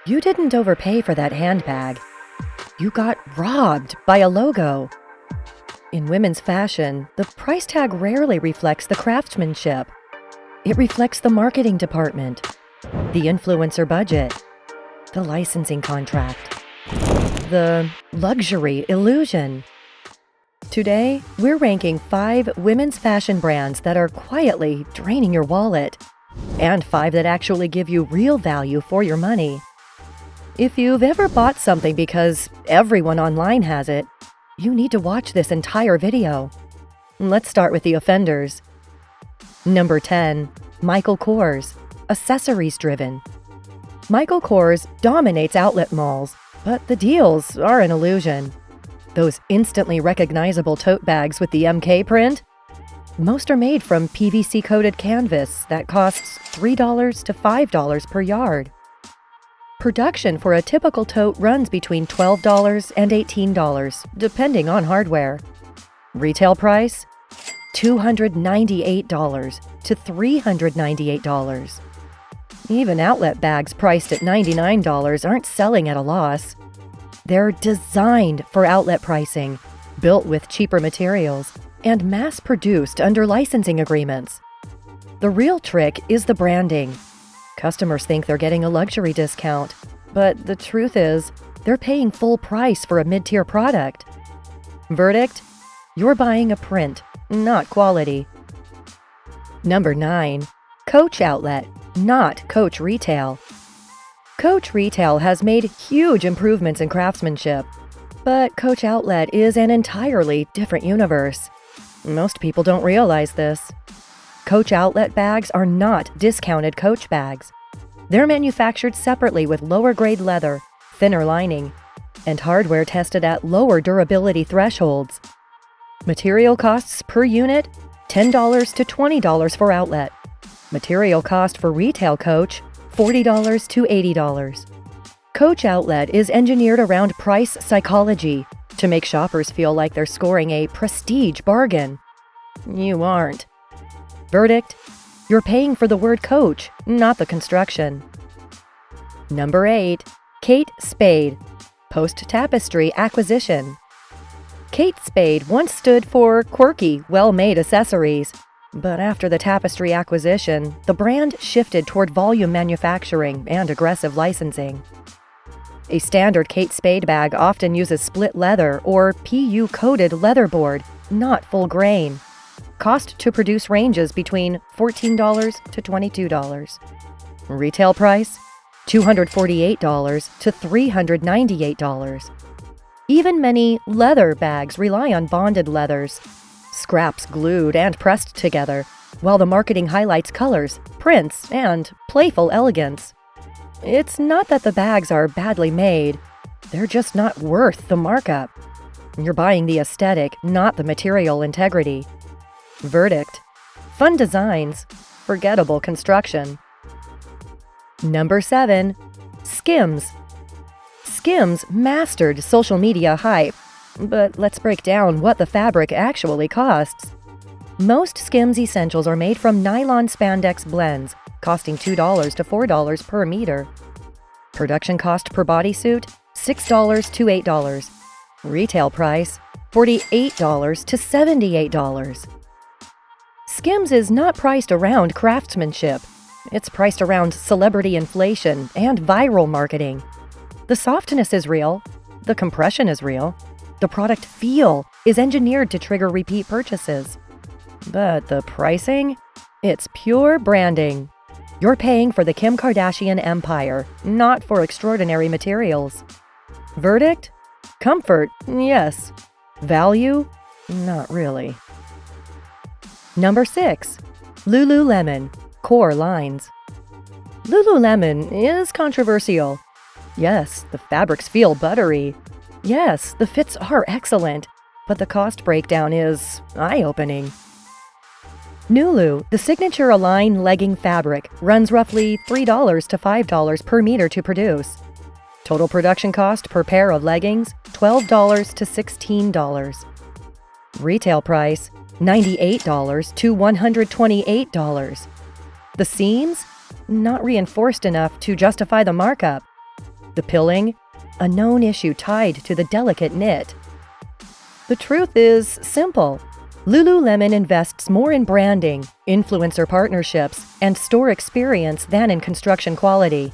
You didn't overpay for that handbag. You got robbed by a logo. In women's fashion, the price tag rarely reflects the craftsmanship. It reflects the marketing department, the influencer budget, the licensing contract, the luxury illusion. Today, we're ranking 5 women's fashion brands that are quietly draining your wallet, and 5 that actually give you real value for your money. If you've ever bought something because everyone online has it, you need to watch this entire video. Let's start with the offenders. Number 10. Michael Kors, accessories driven. Michael Kors dominates outlet malls, but the deals are an illusion. Those instantly recognizable tote bags with the MK print? Most are made from PVC-coated canvas that costs $3 to $5 per yard. Production for a typical tote runs between $12 and $18, depending on hardware. Retail price? $298 to $398. Even outlet bags priced at $99 aren't selling at a loss. They're designed for outlet pricing, built with cheaper materials, and mass-produced under licensing agreements. The real trick is the branding. Customers think they're getting a luxury discount, but the truth is, they're paying full price for a mid-tier product. Verdict? You're buying a print, not quality. Number 9. Coach Outlet, not Coach Retail. Coach Retail has made huge improvements in craftsmanship, but Coach Outlet is an entirely different universe. Most people don't realize this. Coach Outlet bags are not discounted Coach bags. They're manufactured separately with lower-grade leather, thinner lining, and hardware tested at lower durability thresholds. Material costs per unit, $10 to $20 for outlet. Material cost for retail Coach, $40 to $80. Coach Outlet is engineered around price psychology to make shoppers feel like they're scoring a prestige bargain. You aren't. Verdict? You're paying for the word Coach, not the construction. Number 8. Kate Spade, post-tapestry acquisition. Kate Spade once stood for quirky, well-made accessories, but after the Tapestry acquisition, the brand shifted toward volume manufacturing and aggressive licensing. A standard Kate Spade bag often uses split leather or PU-coated leatherboard, not full grain. Cost to produce ranges between $14 to $22. Retail price? $248 to $398. Even many leather bags rely on bonded leathers, scraps glued and pressed together, while the marketing highlights colors, prints, and playful elegance. It's not that the bags are badly made, they're just not worth the markup. You're buying the aesthetic, not the material integrity. Verdict: fun designs, forgettable construction. Number 7. Skims. Skims mastered social media hype, but let's break down what the fabric actually costs. Most Skims essentials are made from nylon spandex blends, costing $2 to $4 per meter. Production cost per bodysuit, $6 to $8. Retail price, $48 to $78. Skims is not priced around craftsmanship. It's priced around celebrity inflation and viral marketing. The softness is real. The compression is real. The product feel is engineered to trigger repeat purchases. But the pricing? It's pure branding. You're paying for the Kim Kardashian empire, not for extraordinary materials. Verdict? Comfort, yes. Value? Not really. Number 6. Lululemon, core lines. Lululemon is controversial. Yes, the fabrics feel buttery. Yes, the fits are excellent, but the cost breakdown is eye-opening. Nulu, the signature Align legging fabric, runs roughly $3 to $5 per meter to produce. Total production cost per pair of leggings, $12 to $16. Retail price, $98 to $128. The seams? Not reinforced enough to justify the markup. The pilling? A known issue tied to the delicate knit. The truth is simple. Lululemon invests more in branding, influencer partnerships, and store experience than in construction quality.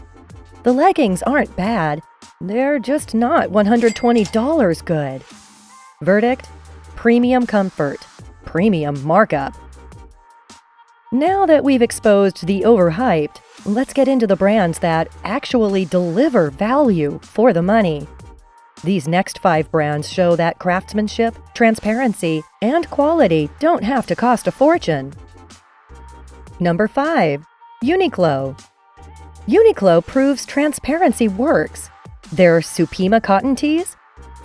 The leggings aren't bad, they're just not $120 good. Verdict? Premium comfort, premium markup. Now that we've exposed the overhyped, let's get into the brands that actually deliver value for the money. These next 5 brands show that craftsmanship, transparency, and quality don't have to cost a fortune. Number 5. Uniqlo. Uniqlo proves transparency works. Their Supima cotton tees?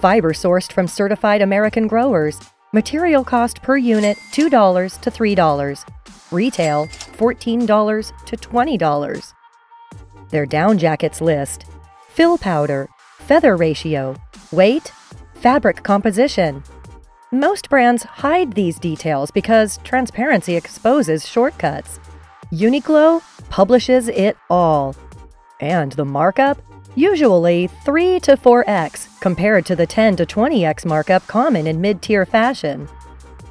Fiber sourced from certified American growers. Material cost per unit $2 to $3. Retail $14 to $20. Their down jackets list: fill powder, feather ratio, weight, fabric composition. Most brands hide these details because transparency exposes shortcuts. Uniqlo publishes it all. And the markup? Usually 3 to 4x compared to the 10 to 20x markup common in mid-tier fashion.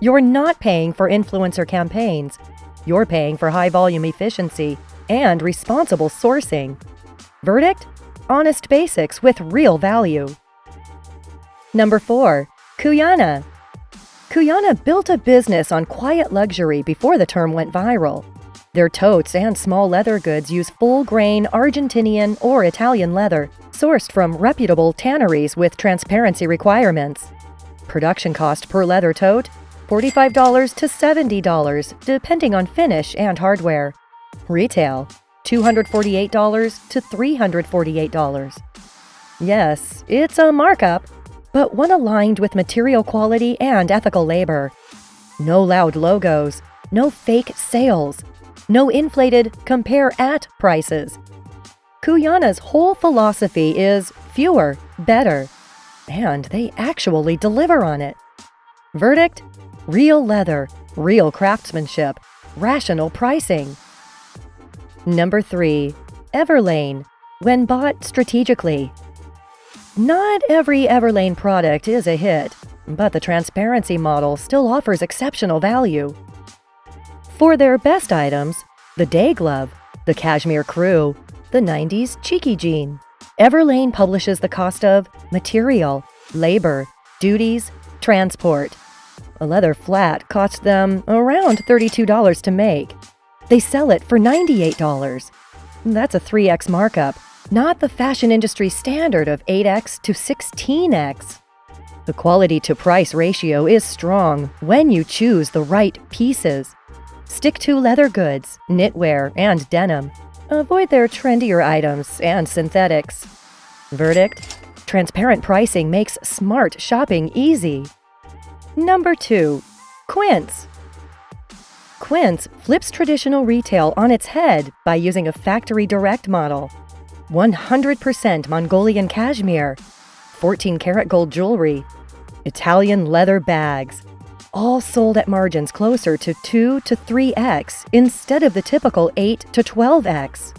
You're not paying for influencer campaigns. You're paying for high-volume efficiency and responsible sourcing. Verdict? Honest basics with real value. Number 4. Kuyana. Kuyana built a business on quiet luxury before the term went viral. Their totes and small leather goods use full-grain Argentinian or Italian leather, sourced from reputable tanneries with transparency requirements. Production cost per leather tote? $45 to $70, depending on finish and hardware. Retail? $248 to $348. Yes, it's a markup, but one aligned with material quality and ethical labor. No loud logos, no fake sales, no inflated compare-at prices. Kuyana's whole philosophy is fewer, better, and they actually deliver on it. Verdict? Real leather, real craftsmanship, rational pricing. Number 3. Everlane. When bought strategically. Not every Everlane product is a hit, but the transparency model still offers exceptional value. For their best items, the day glove, the cashmere crew, the 90s cheeky jean, Everlane publishes the cost of material, labor, duties, transport. A leather flat costs them around $32 to make. They sell it for $98. That's a 3x markup, not the fashion industry standard of 8x to 16x. The quality-to-price ratio is strong when you choose the right pieces. Stick to leather goods, knitwear, and denim. Avoid their trendier items and synthetics. Verdict? Transparent pricing makes smart shopping easy. Number 2. Quince. Quince flips traditional retail on its head by using a factory direct model. 100% Mongolian cashmere, 14-karat gold jewelry, Italian leather bags, all sold at margins closer to 2 to 3x instead of the typical 8 to 12x.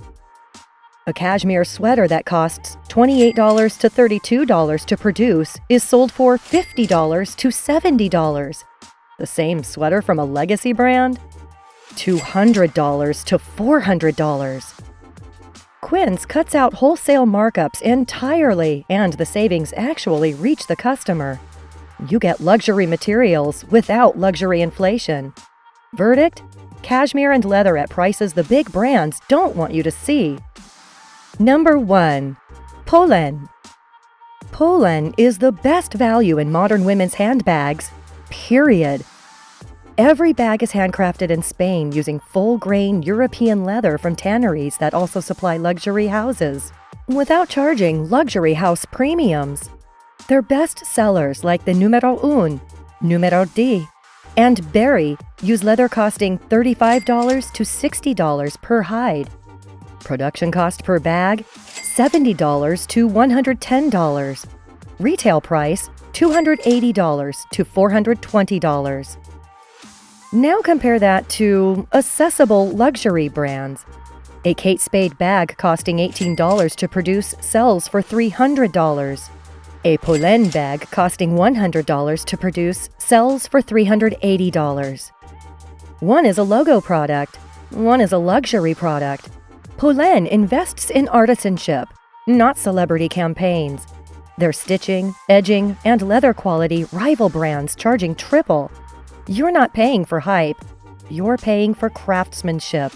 A cashmere sweater that costs $28 to $32 to produce is sold for $50 to $70. The same sweater from a legacy brand? $200 to $400. Quince cuts out wholesale markups entirely, and the savings actually reach the customer. You get luxury materials without luxury inflation. Verdict? Cashmere and leather at prices the big brands don't want you to see. Number 1. Polène. Polène is the best value in modern women's handbags, period. Every bag is handcrafted in Spain using full-grain European leather from tanneries that also supply luxury houses, without charging luxury house premiums. Their best sellers like the Numero 1, Numero D, and Berry use leather costing $35 to $60 per hide. Production cost per bag, $70 to $110. Retail price, $280 to $420. Now compare that to accessible luxury brands. A Kate Spade bag costing $18 to produce sells for $300. A Polène bag costing $100 to produce sells for $380. One is a logo product, one is a luxury product. Polène invests in artisanship, not celebrity campaigns. Their stitching, edging, and leather quality rival brands charging triple. You're not paying for hype, you're paying for craftsmanship.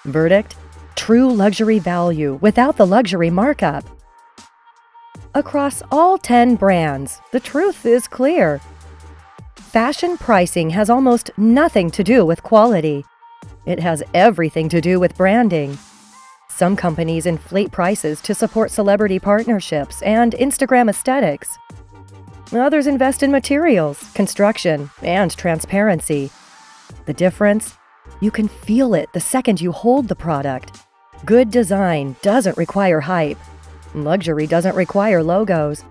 Verdict: true luxury value without the luxury markup. Across all 10 brands, the truth is clear. Fashion pricing has almost nothing to do with quality. It has everything to do with branding. Some companies inflate prices to support celebrity partnerships and Instagram aesthetics. Others invest in materials, construction, and transparency. The difference? You can feel it the second you hold the product. Good design doesn't require hype. Luxury doesn't require logos.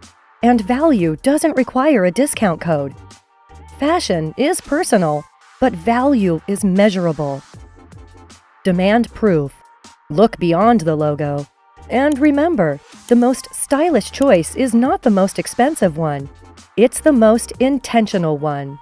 And value doesn't require a discount code. Fashion is personal, but value is measurable. Demand proof. Look beyond the logo. And remember, the most stylish choice is not the most expensive one. It's the most intentional one.